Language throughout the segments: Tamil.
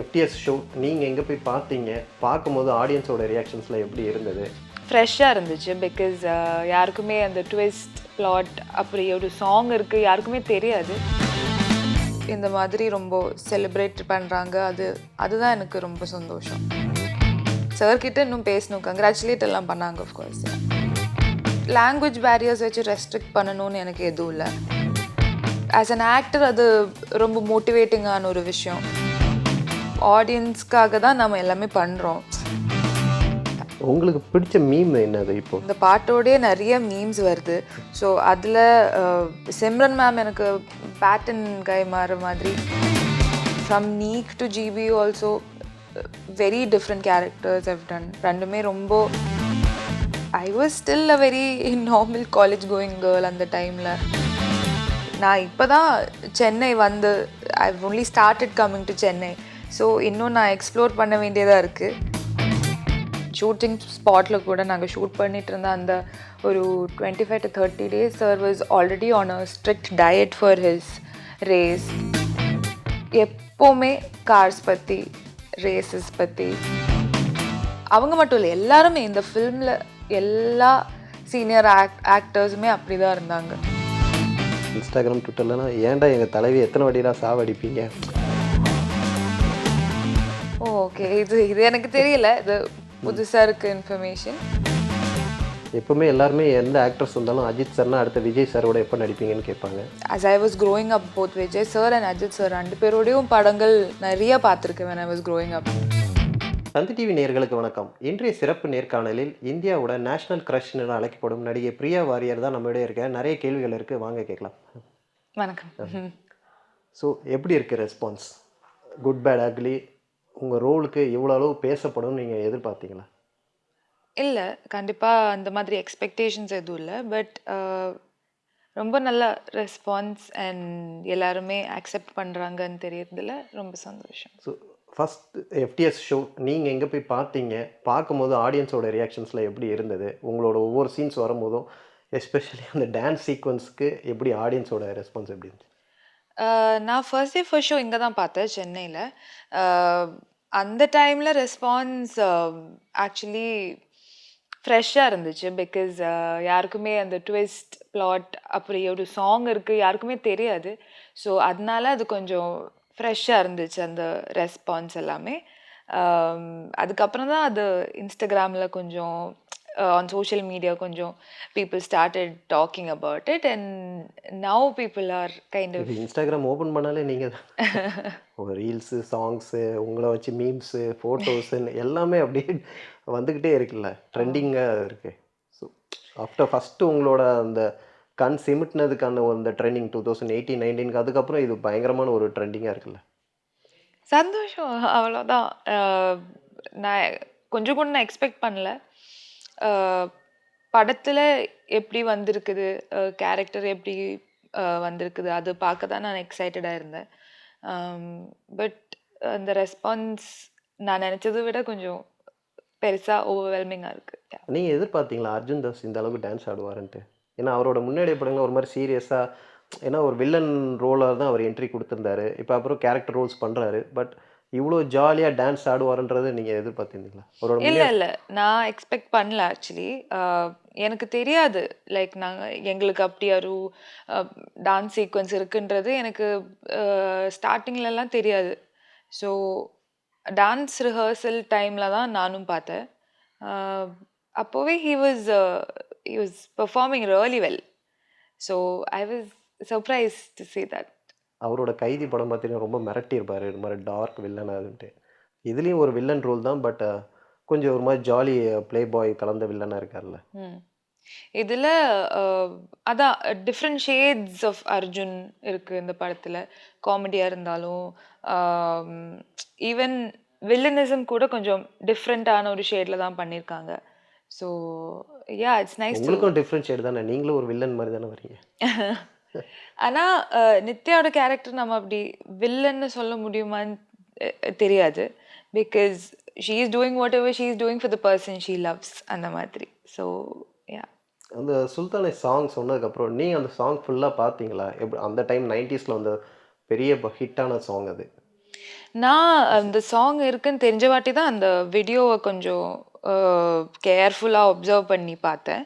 எஃப்டிஎஸ் ஷோ நீங்கள் எங்கே போய் பார்த்தீங்க? பார்க்கும்போது ஆடியன்ஸோட ரியாக்ஷன்ஸ்லாம் எப்படி இருந்தது? ஃப்ரெஷ்ஷாக இருந்துச்சு. பிகாஸ் யாருக்குமே அந்த ட்விஸ்ட் பிளாட் அப்படி ஒரு சாங் இருக்குது யாருக்குமே தெரியாது. இந்த மாதிரி ரொம்ப செலிப்ரேட் பண்ணுறாங்க. அதுதான் எனக்கு ரொம்ப சந்தோஷம். சார்கிட்ட இன்னும் பேசணும், கங்க்ராச்சுலேட் எல்லாம் பண்ணாங்க. ஆஃப்கோர்ஸ் லாங்குவேஜ் பேரியர்ஸ் வச்சு ரெஸ்ட்ரிக்ட் பண்ணணும்னு எனக்கு எதுவும் இல்லை. ஆஸ் அன் ஆக்டர் அது ரொம்ப மோட்டிவேட்டிங்கான ஒரு விஷயம். ஆடியன்ஸ்க்காக தான் நம்ம எல்லாமே பண்ணுறோம். உங்களுக்கு பிடிச்ச மீம் என்னது? இப்போ இந்த பாட்டோடய நிறைய மீம்ஸ் வருது. ஸோ அதில் சிம்ரன் மேம் எனக்கு பேட்டன் கை மாற மாதிரி, from NEEK to GP also very different characters have done. ரெண்டுமே ரொம்ப I was still a very normal college going girl அந்த டைமில். நான் இப்போ தான் சென்னை வந்து I only started coming to Chennai. So இன்னும் நான் எக்ஸ்ப்ளோர் பண்ண வேண்டியதாக இருக்குது. ஷூட்டிங் ஸ்பாட்டில் கூட நாங்கள் ஷூட் பண்ணிட்டு இருந்த அந்த ஒரு 25 to 30 days sir was already on a strict diet for his race. எப்போவுமே கார்ஸ் பற்றி, ரேசஸ் பற்றி, அவங்க மட்டும் இல்லை, எல்லாருமே இந்த ஃபில்மில் எல்லா சீனியர் ஆக்டர்ஸுமே அப்படி தான் இருந்தாங்க. இன்ஸ்டாகிராம் ட்விட்டர்லாம் ஏன்டா எங்கள் தலைவி எத்தனை வாட்டிலாம் சாவடிப்பீங்க? ஓகே, இது எனக்கு தெரியல. இது புதுசாக இருக்குது இன்ஃபர்மேஷன். எப்பவுமே எல்லாருமே எந்த ஆக்டர்ஸ் வந்தாலும் அஜித் சார்னா அடுத்த விஜய் சாரோட எப்போ நடிப்பீங்கன்னு கேட்பாங்க. as I was growing up, both Vijay sir and Ajith sir ரெண்டு பேரோடையும் படங்கள் நிறைய பார்த்துருக்கேன் when I was growing up. Thanthi TV நேயர்களுக்கு வணக்கம். இன்றைய சிறப்பு நேர்காணலில் இந்தியாவோட நேஷனல் கிரஷ்னு அழைக்கப்படும் நடிகை பிரியா வாரியர் தான் நம்மளோட இருக்க. நிறைய கேள்விகள் இருக்குது, வாங்க கேட்கலாம். வணக்கம். ஸோ எப்படி இருக்குது ரெஸ்பான்ஸ்? குட் பேட் அக்லி உங்கள் ரோலுக்கு இவ்வளோ அளவு பேசப்படும் நீங்கள் எதிர்பார்த்தீங்களா? இல்லை, கண்டிப்பாக அந்த மாதிரி எக்ஸ்பெக்டேஷன்ஸ் எதுவும் இல்லை. பட் ரொம்ப நல்ல ரெஸ்பான்ஸ் அண்ட் எல்லாருமே அக்செப்ட் பண்ணுறாங்கன்னு தெரியறதுல ரொம்ப சந்தோஷம். ஸோ ஃபஸ்ட் எஃப்டிஎஸ் ஷோ நீங்கள் எங்கே போய் பார்த்தீங்க? பார்க்கும்போது ஆடியன்ஸோட ரியாக்ஷன்ஸில் எப்படி இருந்தது? உங்களோட ஒவ்வொரு சீன்ஸ் வரும்போதும் எஸ்பெஷலி அந்த டான்ஸ் சீக்வன்ஸுக்கு எப்படி ஆடியன்ஸோட ரெஸ்பான்ஸ் எப்படி இருந்துச்சு? நான் ஃபர்ஸ்ட் டே ஃபர்ஸ்ட் ஷோ இங்கே தான் பார்த்தேன், சென்னையில். அந்த டைமில் ரெஸ்பான்ஸ் ஆக்சுவலி ஃப்ரெஷ்ஷாக இருந்துச்சு. பிகாஸ் யாருக்குமே அந்த ட்விஸ்ட் பிளாட் அப்படி ஒரு சாங் இருக்குது யாருக்குமே தெரியாது. ஸோ அதனால அது கொஞ்சம் ஃப்ரெஷ்ஷாக இருந்துச்சு அந்த ரெஸ்பான்ஸ் எல்லாமே. அதுக்கப்புறம் தான் அது இன்ஸ்டாகிராமில் கொஞ்சம் on social media கொஞ்சம் people started talking about it and now people are kind of Instagram open பண்ணாலே நீங்கள் ஒரு ரீல்ஸு, சாங்ஸு, உங்களை வச்சு மீம்ஸு, ஃபோட்டோஸுன்னு எல்லாமே அப்படியே வந்துக்கிட்டே இருக்குல்ல, ட்ரெண்டிங்காக இருக்குது. ஸோ ஆஃப்டர் ஃபஸ்ட்டு உங்களோட அந்த கண் சிமிட்டினதுக்கான அந்த ட்ரெண்டிங் 2018-19 அதுக்கப்புறம் இது பயங்கரமான ஒரு ட்ரெண்டிங்காக இருக்குல்ல. சந்தோஷம், அவ்வளோதான். நான் கொஞ்சம் கூட நான் எக்ஸ்பெக்ட் பண்ணல. படத்தில் எப்படி வந்திருக்குது, கேரக்டர் எப்படி வந்திருக்குது, அது பார்க்க தான் நான் எக்ஸைட்டடாக இருந்தேன். பட் அந்த ரெஸ்பான்ஸ் நான் நினச்சதை விட கொஞ்சம் பெருசாக ஓவர்வெல்மிங்காக இருக்குது. நீங்கள் எதிர்பார்த்தீங்களா அர்ஜுன் தாஸ் இந்த அளவுக்கு டான்ஸ் ஆடுவாருன்ட்டு? ஏன்னா அவரோட முன்னாடி படங்கள் ஒரு மாதிரி சீரியஸாக, ஏன்னா ஒரு வில்லன் ரோலாக தான் அவர் என்ட்ரி கொடுத்துருந்தாரு. இப்போ அப்புறம் கேரக்டர் ரோல்ஸ் பண்ணுறாரு. பட் இவ்வளோ ஜாலியாக டான்ஸ் ஆடுவாருன்றது நீங்கள் எதிர்பார்த்துருந்தீங்களா? இல்லை, நான் எக்ஸ்பெக்ட் பண்ணல ஆக்சுவலி. எனக்கு தெரியாது, லைக் எங்களுக்கு அப்படி ஒரு டான்ஸ் சீக்வன்ஸ் இருக்குன்றது எனக்கு ஸ்டார்டிங்லலாம் தெரியாது. ஸோ டான்ஸ் ரிஹர்சல் டைமில் தான் நானும் பார்த்தேன். அப்போவே he was performing really well. So I was surprised to see that. அவரோட கைதி படம் பார்த்தீங்கன்னா ரொம்ப மிரட்டியிருப்பார், இது மாதிரி டார்க் வில்லன் அதுன்ட்டு. இதுலேயும் ஒரு வில்லன் ரோல் தான், பட் கொஞ்சம் ஒரு மாதிரி ஜாலி ப்ளே பாய் கலந்த வில்லனாக இருக்கார்ல. இதில் அதான் டிஃப்ரெண்ட் ஷேட்ஸ் ஆஃப் அர்ஜுன் இருக்குது இந்த படத்தில். காமெடியாக இருந்தாலும் ஈவன் வில்லனிசம் கூட கொஞ்சம் டிஃப்ரெண்ட்டான ஒரு ஷேடில் தான் பண்ணியிருக்காங்க. So yeah, it's nice. உங்களுக்கும் டிஃப்ரெண்ட் ஷேட் தானே, நீங்களும் ஒரு வில்லன் மாதிரி தானே வரீங்க. ஆனால் நித்யாவோட கேரக்டர் நம்ம அப்படி வில்லன்னு சொல்ல முடியுமான்னு தெரியாது. Because she is doing what ever she is doing for the person she loves, அந்த மாதிரி. ஸோ யா, அந்த சுல்தானை சாங் சொன்னதுக்கப்புறம் நீங்கள் அந்த சாங் ஃபுல்லாக பார்த்தீங்களா? எப்படி அந்த டைம் 90s வந்து பெரிய ஹிட்டான சாங் அது. நான் அந்த சாங் இருக்குன்னு தெரிஞ்ச வாட்டி தான் அந்த வீடியோவை கொஞ்சம் கேர்ஃபுல்லாக ஒப்சர்வ் பண்ணி பார்த்தேன்.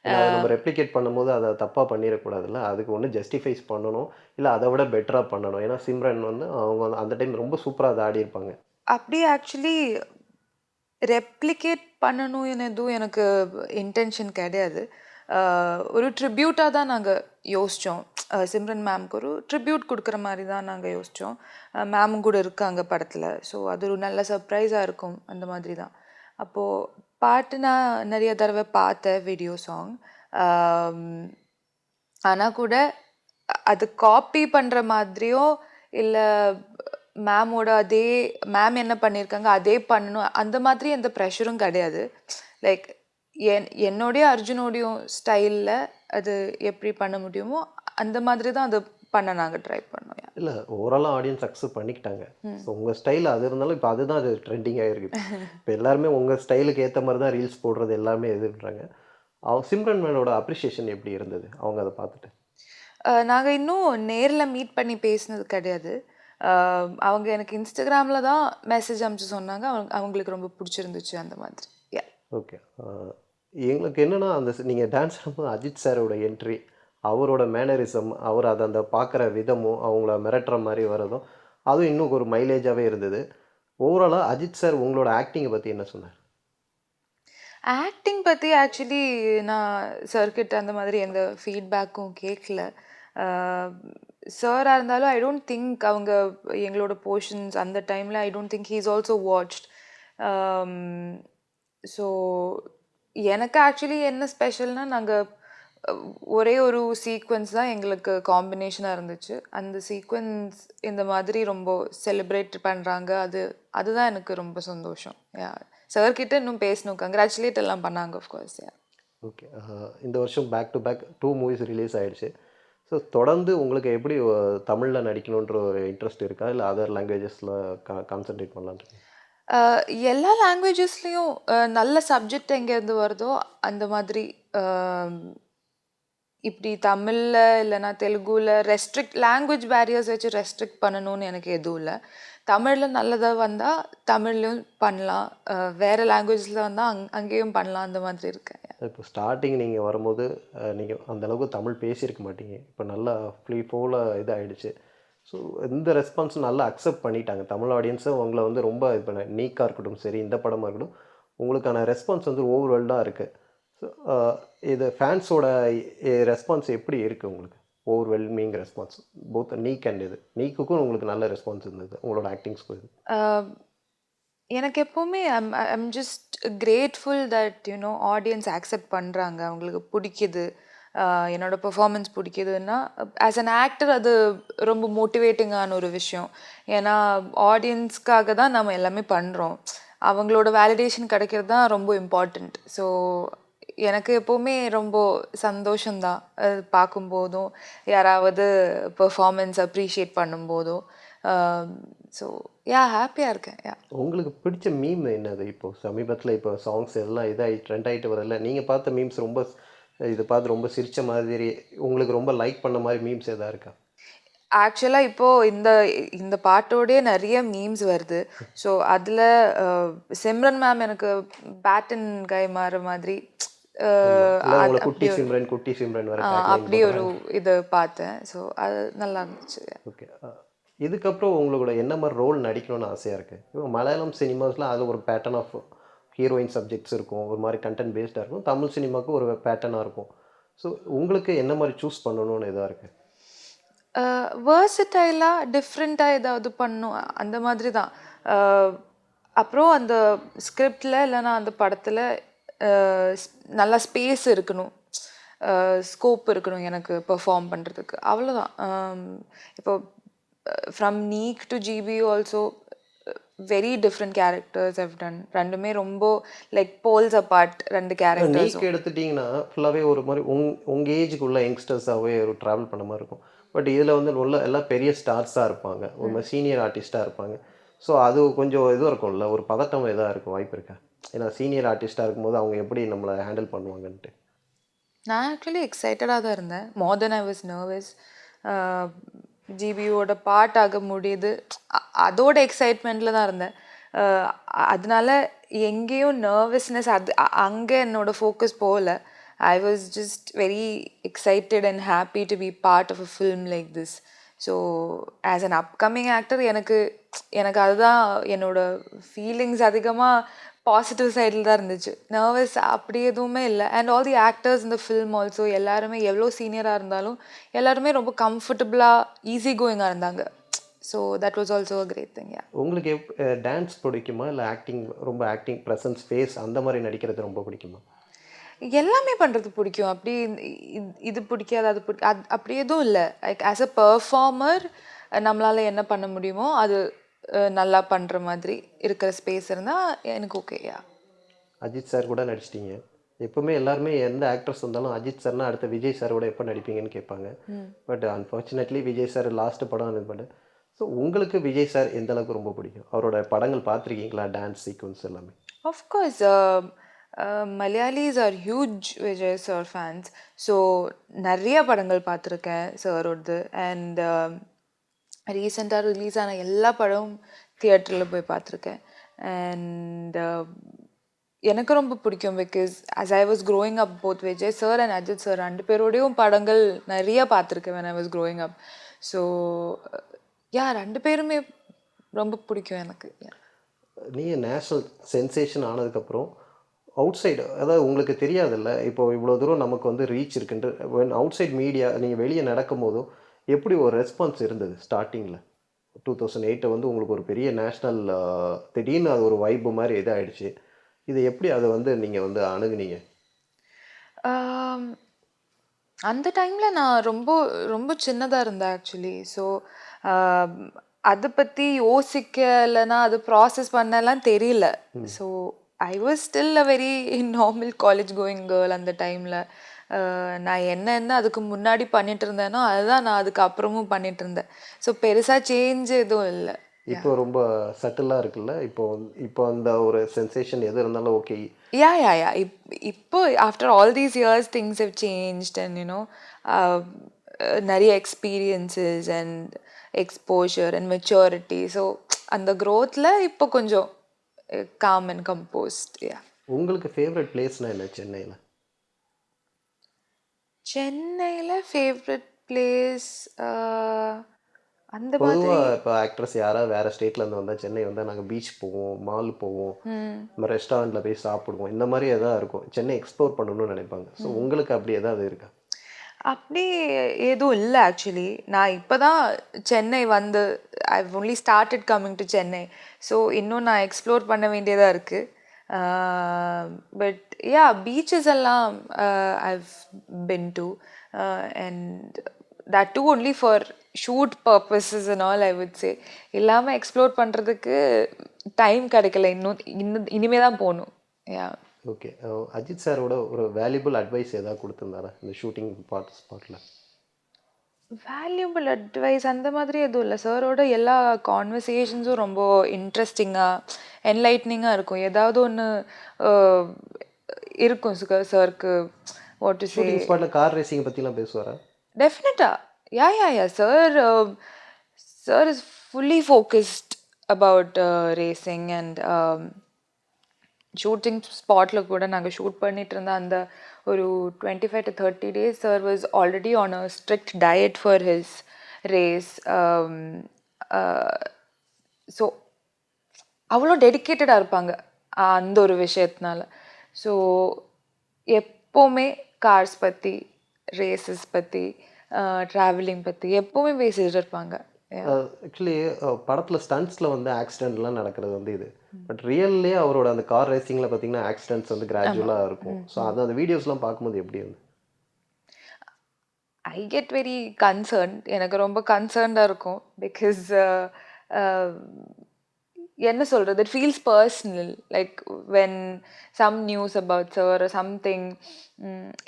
ஏன்னா அதை நம்ம ரெப்ளிகேட் பண்ணும்போது அதை தப்பாக பண்ணிடக்கூடாதுல்ல. அதுக்கு ஒன்று ஜஸ்டிஃபைஸ் பண்ணணும், இல்லை அதை விட பெட்டராக பண்ணணும். ஏன்னா சிம்ரன் வந்து அவங்க வந்து அந்த டைம் ரொம்ப சூப்பராக அதை ஆடியிருப்பாங்க. அப்படியே ஆக்சுவலி ரெப்ளிகேட் பண்ணணும் எதுவும் எனக்கு இன்டென்ஷன் கிடையாது. ஒரு ட்ரிபியூட்டாக தான் நாங்கள் யோசித்தோம். சிம்ரன் மேம்க்கு ஒரு ட்ரிபியூட் கொடுக்குற மாதிரி தான் நாங்கள் யோசித்தோம். மேமும் கூட இருக்காங்க படத்தில். ஸோ அது ஒரு நல்ல சர்ப்ரைஸாக இருக்கும் அந்த மாதிரி தான். அப்போது பாட்டு நான் நிறைய தடவை பார்த்தேன் வீடியோ சாங். ஆனால் கூட அது காப்பி பண்ணுற மாதிரியோ இல்லை மேமோட அதே மேம் என்ன பண்ணியிருக்காங்க அதே பண்ணணும் அந்த மாதிரி எந்த ப்ரெஷரும் கிடையாது. லைக் என்னோடைய அர்ஜுனோடையும் ஸ்டைலில் அது எப்படி பண்ண முடியுமோ அந்த மாதிரி தான் அது பண்ண நாங்கள் ட்ரை பண்ணோம். இல்லை ஓவராலாக ஆடியன்ஸ் அக்செப்ட் பண்ணிக்கிட்டாங்க. ஸோ உங்கள் ஸ்டைல் அது இருந்தாலும் இப்போ அதுதான் அது ட்ரெண்டிங்காக இருக்குது. இப்போ எல்லாருமே உங்கள் ஸ்டைலுக்கு ஏற்ற மாதிரி தான் ரீல்ஸ் போடுறது எல்லாமே எதிர்றாங்க. சிம்ரன் மேனோட அப்ரிஷியேஷன் எப்படி இருந்தது அவங்க அதை பார்த்துட்டு? நாங்கள் இன்னும் நேரில் மீட் பண்ணி பேசினது கிடையாது. அவங்க எனக்கு இன்ஸ்டாகிராமில் தான் மெசேஜ் அனுப்பிச்சு சொன்னாங்க. அவங்களுக்கு ரொம்ப பிடிச்சிருந்துச்சு அந்த மாதிரி. ஓகே. எங்களுக்கு என்னென்னா அந்த நீங்கள் டான்ஸ் ஆடும்போது அஜித் சாரோட என்ட்ரி, அவரோட மேனரிசம், அவர் அதை அந்த பார்க்குற விதமும் அவங்கள மிரட்டுற மாதிரி வரதும் அதுவும் இன்னும் ஒரு மைலேஜாகவே இருந்தது. ஓவராலாக அஜித் சார் உங்களோட ஆக்டிங்கை பற்றி என்ன சொன்னார்? ஆக்டிங் பற்றி ஆக்சுவலி நான் சர்க்கிட்ட அந்த மாதிரி எந்த ஃபீட்பேக்கும் கேட்கல. சாராக இருந்தாலும் ஐ டோன்ட் திங்க் அவங்க எங்களோட போர்ஷன்ஸ் அந்த டைமில் I don't think he is also watched. So எனக்கு ஆக்சுவலி என்ன ஸ்பெஷல்னால் நாங்கள் ஒரே ஒரு சீக்வன்ஸ் தான் எங்களுக்கு காம்பினேஷனாக இருந்துச்சு. அந்த சீக்வன்ஸ் இந்த மாதிரி ரொம்ப செலிப்ரேட் பண்ணுறாங்க. அதுதான் எனக்கு ரொம்ப சந்தோஷம். சார்கிட்ட இன்னும் பேசணும், கங்க்ராச்சுலேட் எல்லாம் பண்ணாங்க ஆஃப்கோர்ஸ். ஓகே. இந்த வருஷம் back to back 2 movies release ஆகிடுச்சு. ஸோ தொடர்ந்து உங்களுக்கு எப்படி தமிழில் நடிக்கணுன்ற ஒரு இன்ட்ரெஸ்ட் இருக்கா, இல்லை அதர் லாங்குவேஜஸில் கான்சன்ட்ரேட் பண்ணலான்னு? எல்லா லாங்குவேஜஸ்லேயும் நல்ல சப்ஜெக்ட் எங்கேருந்து வருதோ அந்த மாதிரி இப்படி தமிழில் இல்லைனா தெலுங்குல லாங்குவேஜ் பேரியர்ஸ் வச்சு ரெஸ்ட்ரிக்ட் பண்ணணும்னு எனக்கு எதுவும் இல்லை. தமிழில் நல்லதாக வந்தால் தமிழ்லையும் பண்ணலாம், வேறு லாங்குவேஜில் வந்தால் அங்கேயும் பண்ணலாம், அந்த மாதிரி இருக்கேன். இப்போ ஸ்டார்டிங் நீங்கள் வரும்போது நீங்கள் அந்தளவுக்கு தமிழ் பேசியிருக்க மாட்டீங்க. இப்போ நல்லா ஃப்ளோவில் இதாகிடுச்சு. ஸோ இந்த ரெஸ்பான்ஸ் நல்லா அக்செப்ட் பண்ணிட்டாங்க தமிழ் ஆடியன்ஸும். உங்களை வந்து ரொம்ப இப்போ நீக்காக இருக்கட்டும் சரி, இந்த படமாக இருக்கட்டும், உங்களுக்கான ரெஸ்பான்ஸ் வந்து ஓவர்வெல்டாக இருக்குது. ஸோ இது ஃபேன்ஸோட ரெஸ்பான்ஸ் எப்படி இருக்குது உங்களுக்கு? ஓவர்வெல்மிங் ரெஸ்பான்ஸ் போத் நீக் அண்ட் இது. நீக்குக்கும் உங்களுக்கு நல்ல ரெஸ்பான்ஸ் இருந்தது உங்களோட ஆக்டிங்ஸ்க்கு? இது எனக்கு எப்போவுமே I'm just grateful that audience accept பண்ணுறாங்க, அவங்களுக்கு பிடிக்குது, என்னோட பெர்ஃபார்மன்ஸ் பிடிக்குதுன்னா ஆஸ் அன் ஆக்டர் அது ரொம்ப மோட்டிவேட்டிங்கான ஒரு விஷயம். ஏன்னா ஆடியன்ஸ்க்காக தான் நம்ம எல்லாமே பண்ணுறோம், அவங்களோட வேலிடேஷன் கிடைக்கிறது தான் ரொம்ப இம்பார்ட்டண்ட். ஸோ எனக்கு எப்போவுமே ரொம்ப சந்தோஷம்தான் அது பார்க்கும்போதும், யாராவது பெர்ஃபார்மன்ஸ் அப்ரிஷியேட் பண்ணும்போதும். ஸோ ஹாப்பியாக இருக்கேன். உங்களுக்கு பிடிச்ச மீம் என்னது? இப்போது சமீபத்தில் இப்போ சாங்ஸ் எல்லாம் இதாகி ட்ரெண்ட் ஆகிட்டு வரல, நீங்கள் பார்த்த மீம்ஸ் ரொம்ப இது பார்த்து ரொம்ப சிரித்த மாதிரி உங்களுக்கு ரொம்ப லைக் பண்ண மாதிரி மீம்ஸ் எதாவது இருக்கா? ஆக்சுவலாக இப்போது இந்த பாட்டோடயே நிறைய மீம்ஸ் வருது. ஸோ அதில் சிம்ரன் மேம் எனக்கு பேட்டன் கை மாற மாதிரி குட்டி சிம்ரன் அப்படி ஒரு இது பார்த்தேன். ஸோ அது நல்லா இருந்துச்சு. ஓகே. இதுக்கப்புறம் உங்களோட என்ன மாதிரி ரோல் நடிக்கணும்னு ஆசையாக இருக்குது? இப்போ மலையாளம் சினிமாஸில் அது ஒரு பேட்டர்ன் ஆஃப் ஹீரோயின் சப்ஜெக்ட்ஸ் இருக்கும், ஒரு மாதிரி கண்டென்ட் பேஸ்டாக இருக்கும். தமிழ் சினிமாவுக்கு ஒரு பேட்டர்னாக இருக்கும். ஸோ உங்களுக்கு என்ன மாதிரி சூஸ் பண்ணணும்னு இதாக இருக்குது? வேர்சடைலாக டிஃப்ரெண்ட்டாக ஏதாவது பண்ணும் அந்த மாதிரி தான். அப்புறம் அந்த ஸ்கிரிப்டில் இல்லைனா அந்த படத்தில் நல்லா ஸ்பேஸ் இருக்கணும், ஸ்கோப் இருக்கணும் எனக்கு பெர்ஃபார்ம் பண்ணுறதுக்கு, அவ்வளோதான். இப்போ from NEEK to GP also very different characters have done. ரெண்டுமே ரொம்ப லைக் போல்ஸ் அப்பார்ட் ரெண்டு கேரக்டர்ஸ். நீக் எடுத்துட்டிங்கன்னா ஃபுல்லாகவே ஒரு மாதிரி உங்கள் ஏஜுக்குள்ள யங்ஸ்டர்ஸாகவே ஒரு ட்ராவல் பண்ண மாதிரி இருக்கும். பட் இதில் வந்து எல்லாம் பெரிய ஸ்டார்ஸாக இருப்பாங்க, ஒரு மாதிரி சீனியர் ஆர்டிஸ்ட்டாக இருப்பாங்க. ஸோ அது கொஞ்சம் இதுவாக இருக்கும்ல, ஒரு பதட்டம் இதாக இருக்கும், வாய்ப்பு இருக்கா? ஏன்னா சீனியர் ஆர்டிஸ்ட்டாக இருக்கும்போது அவங்க எப்படி நம்மளை ஹேண்டில் பண்ணுவாங்கன்ட்டு. நான் ஆக்சுவலி எக்ஸைட்டடாக தான் இருந்தேன், மோர் தென் ஐ வாஸ் நர்வஸ். ஜிபியோட பார்ட் ஆக முடியுது, அதோட எக்ஸைட்மெண்ட்டில் தான் இருந்தேன். அதனால எங்கேயும் நர்வஸ்னஸ் அங்கே என்னோட ஃபோக்கஸ் போகல. I was just very excited and happy to be part of a film like this. So as an upcoming actor எனக்கு அதுதான் என்னோட ஃபீலிங்ஸ் அதிகமாக பாசிட்டிவ் சைடில் தான் இருந்துச்சு. நர்வஸ் அப்படி எதுவுமே இல்லை. அண்ட் ஆல் தி ஆக்டர்ஸ் இந்த ஃபில்ம் ஆல்சோ எல்லாருமே எவ்வளோ சீனியராக இருந்தாலும் எல்லாருமே ரொம்ப கம்ஃபர்டபுளாக ஈஸி கோயிங்காக இருந்தாங்க. So that was also a great thing. Yeah. உங்களுக்கு டான்ஸ் பிடிக்குமா இல்லை ரொம்ப ஆக்டிங் ப்ரெசன்ஸ் ஃபேஸ் அந்த மாதிரி நடிக்கிறது ரொம்ப பிடிக்குமா? எல்லாமே பண்ணுறது பிடிக்கும். அப்படி இது பிடிக்காது அது அப்படி எதுவும் இல்லை. லைக் ஆஸ் அ பெர்ஃபார்மர் நம்மளால் என்ன பண்ண முடியுமோ அது நல்லா பண்ணுற மாதிரி இருக்கிற ஸ்பேஸ் இருந்தால் எனக்கு ஓகேயா. அஜித் சார் கூட நடிச்சிட்டிங்க. எப்போவுமே எல்லாருமே எந்த ஆக்டர்ஸ் வந்தாலும் அஜித் சார்னா அடுத்த விஜய் சாரோட எப்போ நடிப்பீங்கன்னு கேட்பாங்க. But unfortunately Vijay sir last படம் இது பண்ணு. ஸோ உங்களுக்கு விஜய் சார் எந்த அளவுக்கு ரொம்ப பிடிக்கும்? அவரோட படங்கள் பார்த்துருக்கீங்களா? டான்ஸ் சீக்வன்ஸ் எல்லாமே. Of course Malayalis are huge Vijay sir fans. So நிறைய படங்கள் பார்த்துருக்கேன் சாரோடது. அண்ட் ரீசெண்டாக ரிலீஸ் ஆன எல்லா படமும் தியேட்டரில் போய் பார்த்துருக்கேன். அண்ட் எனக்கு ரொம்ப பிடிக்கும் because as I was growing up both Vijay sir and Ajith sir 2 பேரோடையும் படங்கள் நிறைய பார்த்துருக்கேன் when I was growing up. So ya 2 பேருமே ரொம்ப பிடிக்கும் எனக்கு. நீங்கள் நேஷ்னல் சென்சேஷன் ஆனதுக்கப்புறம் அவுட் சைடு அதாவது உங்களுக்கு தெரியாதுல்ல, இப்போ இவ்வளோ தூரம் நமக்கு வந்து ரீச் இருக்குன்ட்டு அவுட் சைட் மீடியா நீங்கள் வெளியே நடக்கும் போதும் எப்படி ஒரு ரெஸ்பான்ஸ் இருந்தது ஸ்டார்டிங்கில்? 2008 வந்து உங்களுக்கு ஒரு பெரிய நேஷ்னல் திடீர்னு அது ஒரு வைப்பு மாதிரி இதாகிடுச்சு. இது எப்படி அதை வந்து நீங்கள் வந்து அணுகுனீங்க? அந்த டைமில் நான் ரொம்ப ரொம்ப சின்னதாக இருந்தேன் ஆக்சுவலி. ஸோ அதை பற்றி யோசிக்கலைன்னா அது ப்ராசஸ் பண்ணலாம் தெரியல. So I was still a very normal college going girl அந்த டைமில். நான் என்ன அதுக்கு முன்னாடி பண்ணிட்டு இருந்தேனோ அதுதான் நான் அதுக்கு அப்புறமும் பண்ணிட்டு இருந்தேன். ஸோ பெருசாக சேஞ்ச் எதுவும் இல்லை. இப்போ ரொம்ப சட்டிலாக இருக்குல்ல, இப்போ அந்த ஒரு சென்சேஷன் எது இருந்தாலும் ஓகே. யா இப்போ after all these years things have changed and you know நிறைய experiences and exposure and maturity. So அந்த க்ரோத்தில் இப்போ கொஞ்சம் காம் அண்ட் கம்போஸ்ட். யா. உங்களுக்கு ஃபேவரட் பிளேஸ்னா என்ன சென்னையில்? சென்னையில் ஃபேவரட் பிளேஸ் அந்த பொதுவாக இப்போ ஆக்ட்ரஸ் யாராவது வேறு ஸ்டேட்லேருந்து வந்தால் சென்னை வந்தால் நாங்கள் பீச் போவோம், மால் போவோம், நம்ம ரெஸ்டாரண்ட்டில் போய் சாப்பிடுவோம், இந்த மாதிரி எதாவது இருக்கும். சென்னை எக்ஸ்ப்ளோர் பண்ணணும்னு நினைப்பாங்க. ஸோ உங்களுக்கு அப்படி எதாவது இருக்கா? அப்படி எதுவும் இல்லை ஆக்சுவலி. நான் இப்போ தான் சென்னை வந்து I've only started coming to Chennai. So இன்னும் நான் எக்ஸ்ப்ளோர் பண்ண வேண்டியதாக இருக்குது. பட் யா பீச்சஸ் எல்லாம் I've been to and that too only for shoot purposes and all I would say. இல்லாமல் எக்ஸ்ப்ளோர் பண்ணுறதுக்கு டைம் கிடைக்கல. இனிமே தான் போகணும். யா. ஓகே. அஜித் சாரோட ஒரு வேல்யூபிள் அட்வைஸ் ஏதாவது கொடுத்துருந்தாரா இந்த ஷூட்டிங் ஸ்பாட்டில்? வேல்யூபிள் அட்வைஸ் அந்த மாதிரி எதுவும் இல்லை. சாரோட எல்லா கான்வர்சேஷன்ஸும் ரொம்ப இன்ட்ரெஸ்டிங்காக என்லைட்னிங்காக இருக்கும். ஏதாவது ஒன்று இருக்கும் சாருக்கு. வாட் டு சே, ஷூட்டிங் ஸ்பாட்டில் கார் ரேசிங் பற்றிலாம் பேசுவாரா? Definitely. Yeah. Sir is fully focused about racing and shooting spotல கூட நாங்கள் ஷூட் பண்ணிட்டு இருந்த அந்த ஒரு 25 to 30 days sir was already on a strict diet for his race. So அவ்வளோ டெடிக்கேட்டடாக இருப்பாங்க அந்த ஒரு விஷயத்தினால. ஸோ எப்போவுமே கார்ஸ் பற்றி, ரேசஸ் பற்றி, ட்ராவலிங் பற்றி எப்போவுமே பேசிட்டு இருப்பாங்க. ஆக்சுவலி படத்தில் ஸ்டண்ட்ஸில் வந்து ஆக்சிடென்ட்லாம் நடக்கிறது வந்து இது. பட் ரியல்லே அவரோட அந்த கார் ரேசிங்கில் பார்த்தீங்கன்னா ஆக்சிடென்ட்ஸ் வந்து கிராஜுவலாக இருக்கும். ஸோ அந்த வீடியோஸ்லாம் பார்க்கும்போது எப்படி வந்து ஐ கெட் வெரி கன்சர்ன். எனக்கு ரொம்ப கன்சர்ன்டாக இருக்கும். பிகாஸ் என்ன சொல்கிறது, it feels personal. Like when some news about sir something,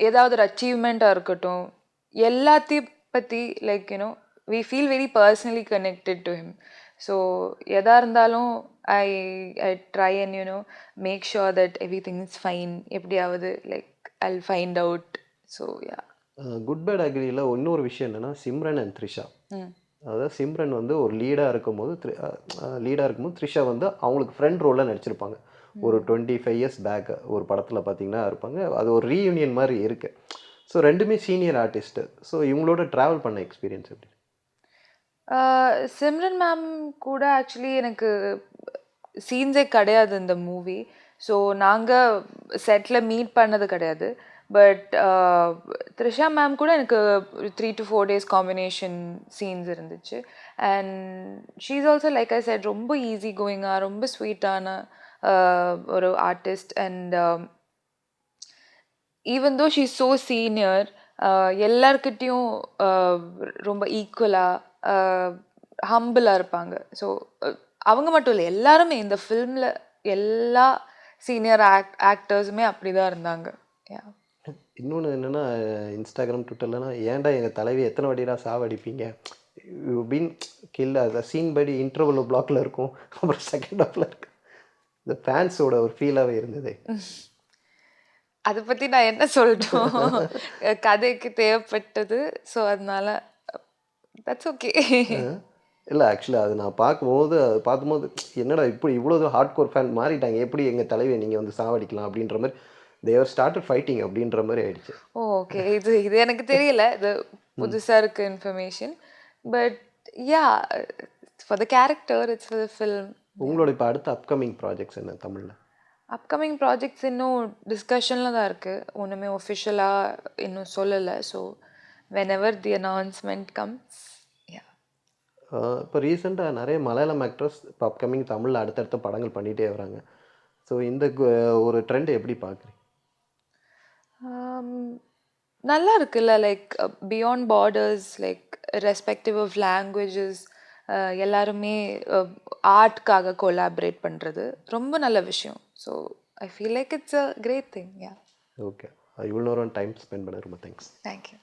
ஏதாவது ஒரு அச்சீவ்மெண்ட்டாக இருக்கட்டும், எல்லாத்தையும் பற்றி like you know we feel very personally connected to him. So எதாக இருந்தாலும் I try and make sure that everything is fine. எப்படியாவது like I'll find out. So yeah. Good bad அக்ரியில் இன்னொரு விஷயம் என்னென்னா சிம்ரன் அண்ட் த்ரிஷா அதாவது சிம்ரன் வந்து ஒரு லீடாக இருக்கும்போது த்ரிஷா வந்து அவங்களுக்கு ஃப்ரெண்ட் ரோலில் நடிச்சிருப்பாங்க. ஒரு 25 இயர்ஸ் பேக் ஒரு படத்தில் பார்த்தீங்கன்னா இருப்பாங்க. அது ஒரு ரீயூனியன் மாதிரி இருக்கு. ஸோ ரெண்டுமே சீனியர் ஆர்டிஸ்ட்டு. ஸோ இவங்களோட ட்ராவல் பண்ண எக்ஸ்பீரியன்ஸ் எப்படி? சிம்ரன் மேம் கூட ஆக்சுவலி எனக்கு சீன்ஸே கிடையாது இந்த மூவி. ஸோ நாங்கள் செட்டில் மீட் பண்ணது கிடையாது. பட் த்ரிஷா மேம் கூட எனக்கு 3 to 4 days காம்பினேஷன் சீன்ஸ் இருந்துச்சு. And she is also like I set ரொம்ப ஈஸி கோயிங்காக ரொம்ப ஸ்வீட்டான ஒரு artist. And even though she is so senior, எல்லார்கிட்டேயும் ரொம்ப ஈக்குவலாக ஹம்பிளாக இருப்பாங்க. ஸோ அவங்க மட்டும் இல்லை, எல்லாருமே இந்த ஃபில்மில் எல்லா சீனியர் ஆக்டர்ஸுமே அப்படி தான் இருந்தாங்க. இன்னொன்று என்னென்னா இன்ஸ்டாகிராம் ட்விட்டர்லாம் ஏன்டா எங்கள் தலைவி எத்தனை வாட்டிடா சாவடிப்பீங்க, யூ பீன் கில் அந்த சீன் படி இன்டர்வல் பிளாக்ல இருக்கும், அப்புறம் செகண்ட் ஹாஃபில் இருக்கு. இந்த ஃபேன்ஸோட ஒரு ஃபீலாகவே இருந்தது. அதை பற்றி நான் என்ன சொல்லட்டும், கதைக்கு தேவைப்பட்டது. ஸோ அதனால தட்ஸ் ஓகே. இல்லை ஆக்சுவலாக அது நான் பார்க்கும்போது என்னடா இப்படி இவ்வளோ ஹார்ட் கோர் ஃபேன் மாறிட்டாங்க, எப்படி எங்கள் தலைவியை நீங்கள் வந்து சாவடிக்கலாம் அப்படின்ற மாதிரி தேவர் ஸ்டார்டட் ஃபைட்டிங் அப்படின்ற மாதிரி ஆயிடுச்சு. ஓகே, இது எனக்கு தெரியல, இது புதுசாக இருக்கு information. But yeah, for the character, it's for the film. உங்களோட இப்போ அடுத்த அப்கமிங் ப்ராஜெக்ட்ஸ் என்ன தமிழில்? அப்கமிங் ப்ராஜெக்ட்ஸ் இன்னும் டிஸ்கஷனில் தான் இருக்குது, ஒன்றுமே ஒஃபிஷியலாக இன்னும் சொல்லலை. ஸோ வென்எவர் தி அனௌன்ஸ்மெண்ட் கம்ஸ். இப்போ ரீசெண்டாக நிறைய மலையாளம் ஆக்ட்ரஸ் இப்போ அப்கமிங் தமிழில் அடுத்தடுத்த படங்கள் பண்ணிகிட்டே வராங்க. ஸோ இந்த ஒரு ட்ரெண்ட் எப்படி பார்க்குறீங்க? நல்லா இருக்குல்ல, like beyond borders, like respective of languages, எல்லாருமே ஆர்ட்காக கொலாபரேட் பண்ணுறது ரொம்ப நல்ல விஷயம். So I feel like it's a great thing. Ya, okay, இவ்வளோ நேரம் டைம் ஸ்பெண்ட் பண்ண ரொம்ப தேங்க்ஸ். தேங்க்யூ.